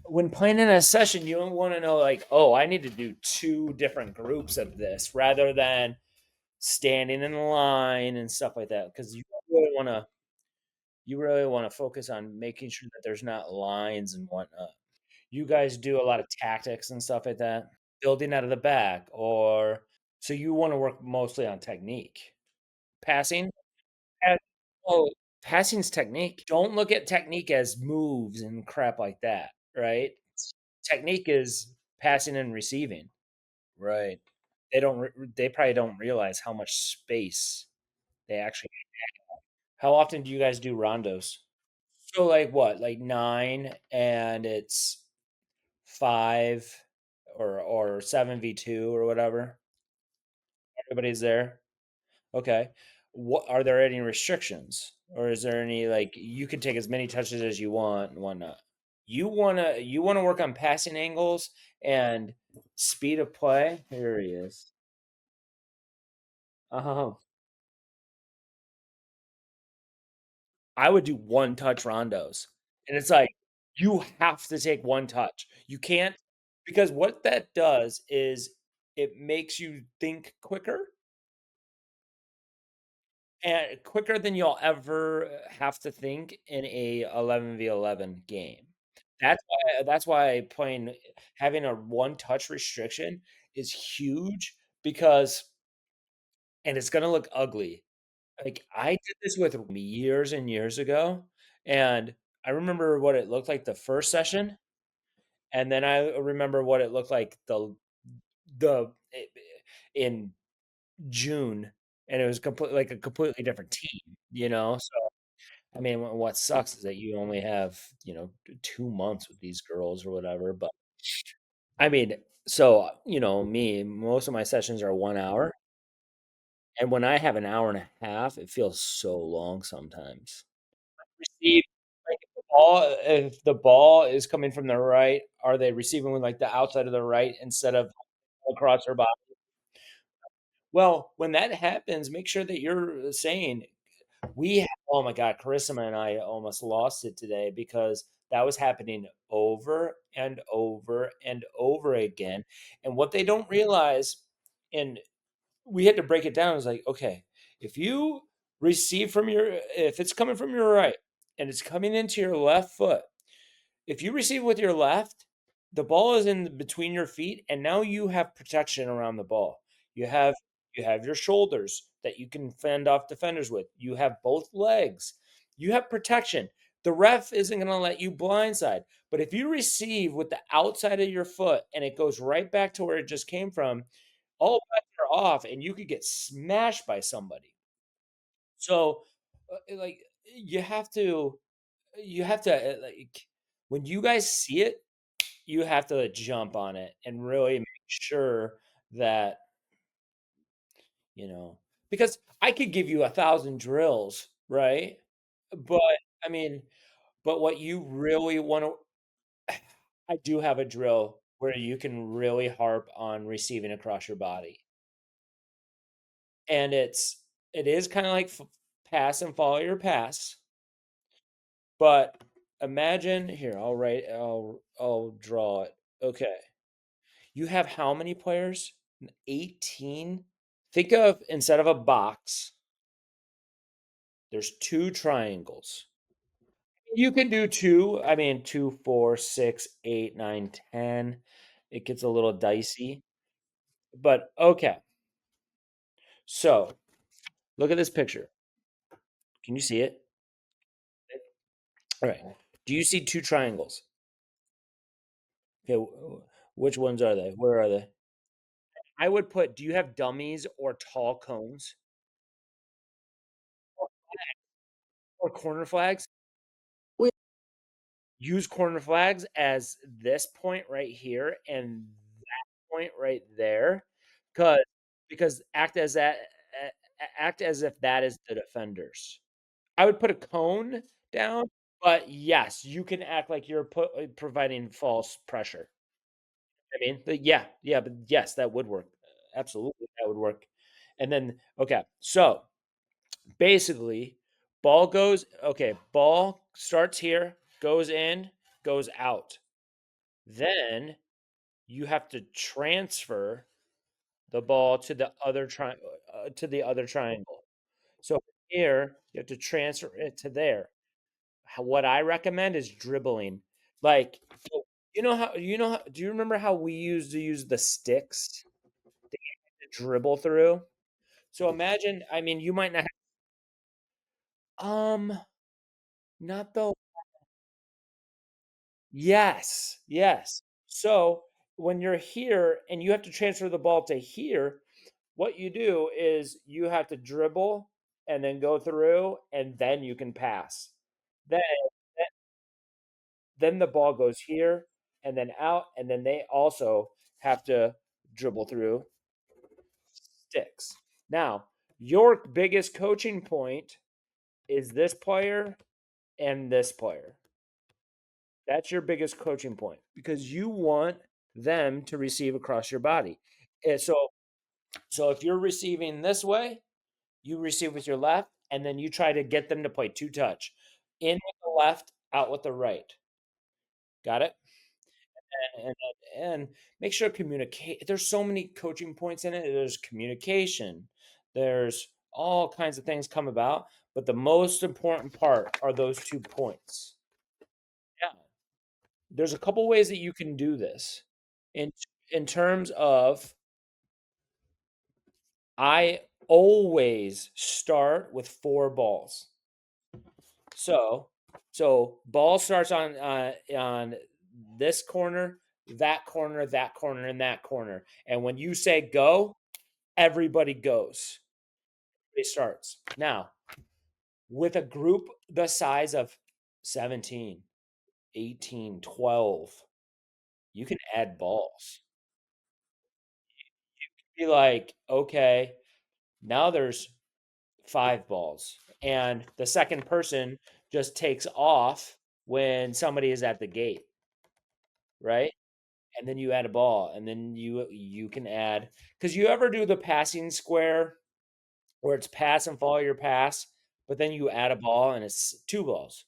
when playing in a session, you don't want to know like, oh, I need to do two different groups of this rather than standing in line and stuff like that. Because you really want to focus on making sure that there's not lines and whatnot. You guys do a lot of tactics and stuff like that, building out of the back, or so you want to work mostly on technique. Passing, pa- oh, passing's technique. Don't look at technique as moves and crap like that, right? Technique is passing and receiving, right? They probably don't realize how much space they actually. How often do you guys do rondos? So like what? Like 9 and it's 5 or 7v2 or whatever. Everybody's there. Okay. What are there any restrictions? Or is there any like you can take as many touches as you want and whatnot? You wanna work on passing angles and speed of play. Here he is. Oh. I would do one touch rondos. And it's like you have to take one touch. You can't because what that does is it makes you think quicker and quicker than you'll ever have to think in a 11v11 game. That's why playing having a one touch restriction is huge because and it's gonna look ugly. Like, I did this with years and years ago, and I remember what it looked like the first session, and then I remember what it looked like the in June, and it was a completely different team, you know? So, I mean, what sucks is that you only have, 2 months with these girls or whatever, but I mean, so, me, most of my sessions are 1 hour, and when I have an hour and a half, it feels so long sometimes. Receive like, if the ball is coming from the right, are they receiving with, like, the outside of the right instead of across their body? Well, when that happens, make sure that you're saying, oh my god, Carissa and I almost lost it today because that was happening over and over and over again, and what they don't realize and we had to break it down, it was like, "Okay, if you receive from your if it's coming from your right and it's coming into your left foot, if you receive with your left, the ball is in between your feet, and now you have protection around the ball. You have you have your shoulders that you can fend off defenders with. You have both legs. You have protection. The ref isn't going to let you blindside. But if you receive with the outside of your foot and it goes right back to where it just came from, all bets are off, and you could get smashed by somebody. So, like like when you guys see it, you have to jump on it and really make sure that, you know because I could give you 1,000 drills, right? But, I mean but what you really wanna I do have a drill where you can really harp on receiving across your body, and it is kinda like f pass and follow your pass, but imagine here, I'll draw it. Okay. You have how many players? 18? Think of instead of a box, there's 2 triangles. You can do 2, I mean, 2, 4, 6, 8, 9, 10. It gets a little dicey, but okay. So, look at this picture. Can you see it? Alright. Do you see 2 triangles? Okay, which ones are they? Where are they? I would put do you have dummies or tall cones or corner flags? Use corner flags as this point right here and that point right there, 'cause because act as if that is the defenders. I would put a cone down, but yes, you can act like you're providing false pressure. I mean, yeah, but yes, that would work. Absolutely, that would work. And then okay, so basically, ball starts here, goes in, goes out. Then you have to transfer the ball to the other triangle. So here, you have to transfer it to there. What I recommend is dribbling. Like, so do you remember how we used to use the sticks to dribble through? So imagine, I mean, you might not not the yes, yes. So when you're here and you have to transfer the ball to here, what you do is you have to dribble and then go through and then you can pass. Then then the ball goes here and then out and then they also have to dribble through sticks. Now, your biggest coaching point is this player and this player. That's your biggest coaching point because you want them to receive across your body. And so if you're receiving this way, you receive with your left, and then you try to get them to play two touch. In with the left, out with the right. Got it? And make sure communicate. There's so many coaching points in it. There's communication. There's all kinds of things come about, but the most important part are those 2 points. Yeah. There's a couple ways that you can do this. In in terms of I always start with 4 balls. So ball starts on this corner, that corner, and that corner. And when you say go, everybody goes. It starts. Now, with a group the size of 17, 18, 12, you can add balls. Be like, okay, now there's 5 balls. And the second person just takes off when somebody is at the gate, right? And then you add a ball, and then you can add because you ever do the passing square where it's pass and follow your pass, but then you add a ball and it's 2 balls,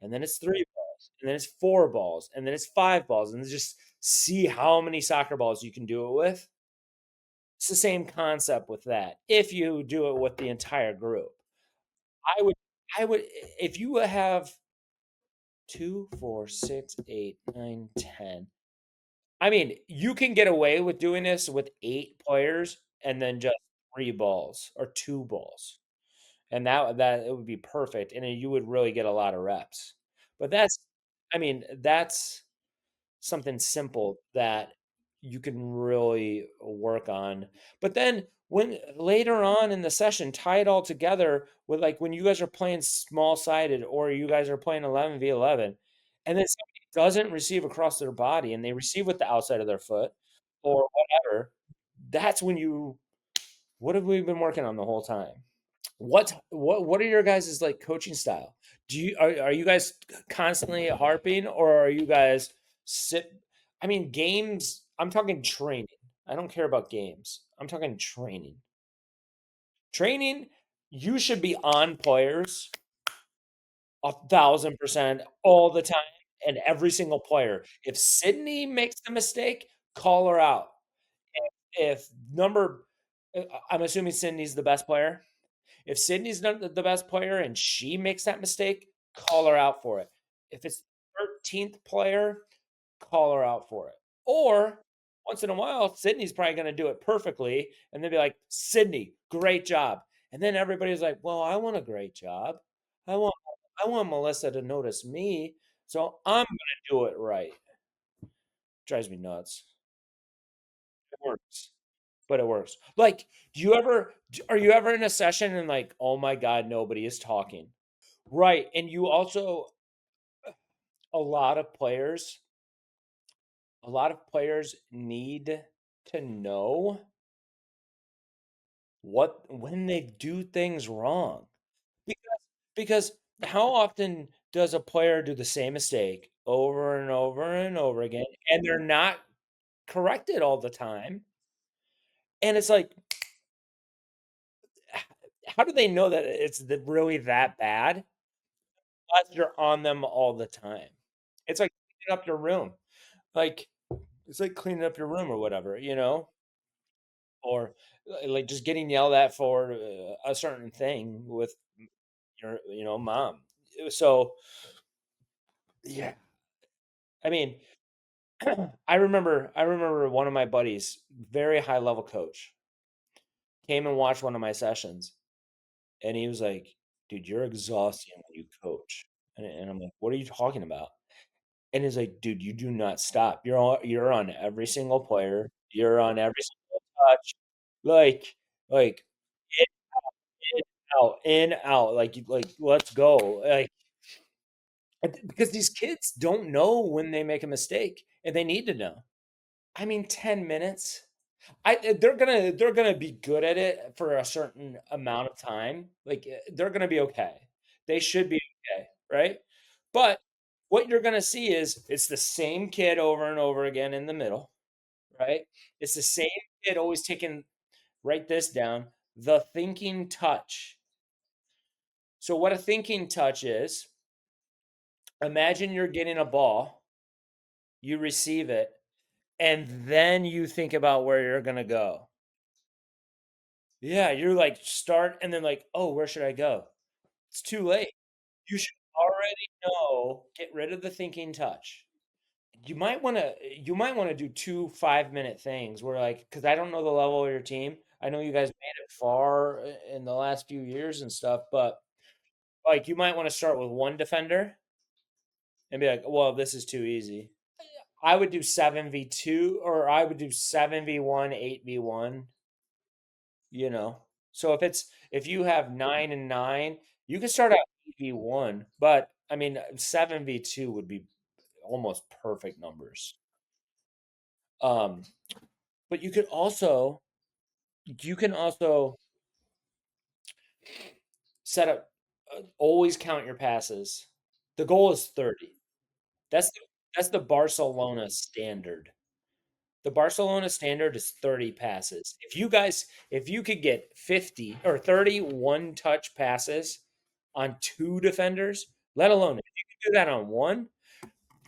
and then it's 3 balls, and then it's 4 balls, and then it's 5 balls, and just see how many soccer balls you can do it with. It's the same concept with that. If you do it with the entire group, I would, I would, if you have 2, 4, 6, 8, 9, 10. I mean, you can get away with doing this with 8 players and then just 3 balls or 2 balls, and that it would be perfect, and then you would really get a lot of reps. But that's something simple that you can really work on. But then when later on in the session, tie it all together with like when you guys are playing small sided or you guys are playing 11v11, and then somebody doesn't receive across their body and they receive with the outside of their foot or whatever, that's when you what have we been working on the whole time? What are your guys' like coaching style? Are you guys constantly harping or are you guys sit I mean games, I'm talking training. I don't care about games. I'm talking training. Training, you should be on players 1,000% all the time and every single player. If Sydney makes a mistake, call her out. If number I'm assuming Sydney's the best player. If Sydney's not the best player and she makes that mistake, call her out for it. If it's the 13th player, call her out for it. Or once in a while, Sydney's probably going to do it perfectly, and they'll be like, "Sydney, great job." And then everybody's like, "Well, I want a great job. I want I want Melissa to notice me, so I'm going to do it right." Drives me nuts. It works, but it works. Like, are you ever in a session and like, oh my God, nobody is talking? Right, and you also a lot of players a lot of players need to know what when they do things wrong. Because because how often does a player do the same mistake over and over and over again, and they're not corrected all the time? And it's like, how do they know that really that bad unless you're on them all the time? It's like cleaning up your room. Like, it's like cleaning up your room or whatever, or like just getting yelled at for a certain thing with your, mom. So, yeah, I mean, I remember one of my buddies, very high level coach, came and watched one of my sessions, and he was like, "Dude, you're exhausting when you coach." And I'm like, "What are you talking about?" And he's like, "Dude, you do not stop. You're on every single player. You're on every single touch. Like like in, in, out. Like let's go." Because these kids don't know when they make a mistake, and they need to know. I mean, 10 minutes. They're gonna be good at it for a certain amount of time. Like, they're gonna be okay. They should be okay, right? But what you're gonna see is it's the same kid over and over again in the middle, right? It's the same kid always taking, write this down, the thinking touch. So what a thinking touch is, imagine you're getting a ball, you receive it, and then you think about where you're gonna go. Yeah, you're like start and then like, oh, where should I go? It's too late. You should already know, get rid of the thinking touch. You might want to do two 5-minute things where like, because I don't know the level of your team. I know you guys made it far in the last few years and stuff, but like you might want to start with one defender and be like, well, this is too easy. I would do 7v2, or I would do 7v1, 8v1, you know. So if you have 9 and 9, you can start out 8v1, but I mean 7v2 would be almost perfect numbers. Um, but you can also set up, always count your passes. The goal is 30. That's the Barcelona standard. The Barcelona standard is 30 passes. If you could get 50 or 31 touch passes on two defenders, let alone if you can do that on one,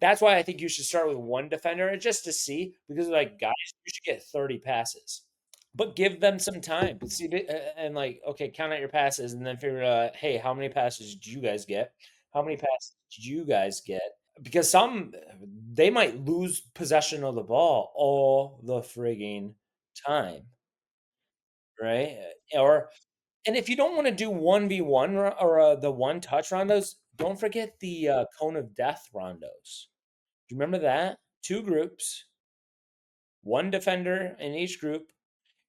that's why I think you should start with one defender and just to see, because like guys, you should get 30 passes. But give them some time. See, and like, okay, count out your passes and then figure out, hey, how many passes did you guys get? How many passes did you guys get? Because they might lose possession of the ball all the frigging time, right? Or and if you don't want to do 1v1 or the one touch rondos, don't forget the cone of death rondos. Do you remember that? Two groups, one defender in each group,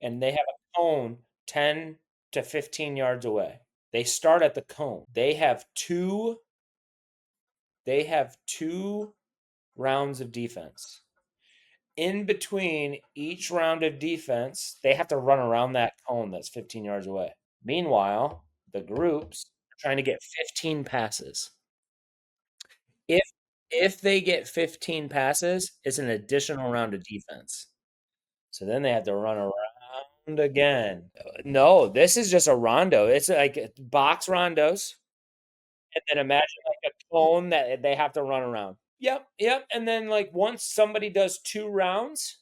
and they have a cone 10 to 15 yards away. They start at the cone. They have two rounds of defense. In between each round of defense, they have to run around that cone that's 15 yards away. Meanwhile, the groups are trying to get 15 passes. If if they get 15 passes, it's an additional round of defense. So then they have to run around again. No, this is just a rondo. It's like box rondos, and then imagine like a cone that they have to run around. Yep, yep. And then like once somebody does 2 rounds,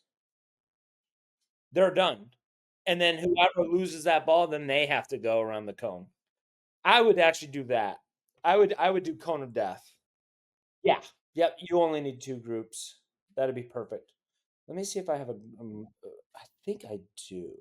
they're done. And then whoever loses that ball, then they have to go around the cone. I would actually do that. I would do cone of death. Yeah. Yep. You only need two groups. That'd be perfect. Let me see if I have I think I do.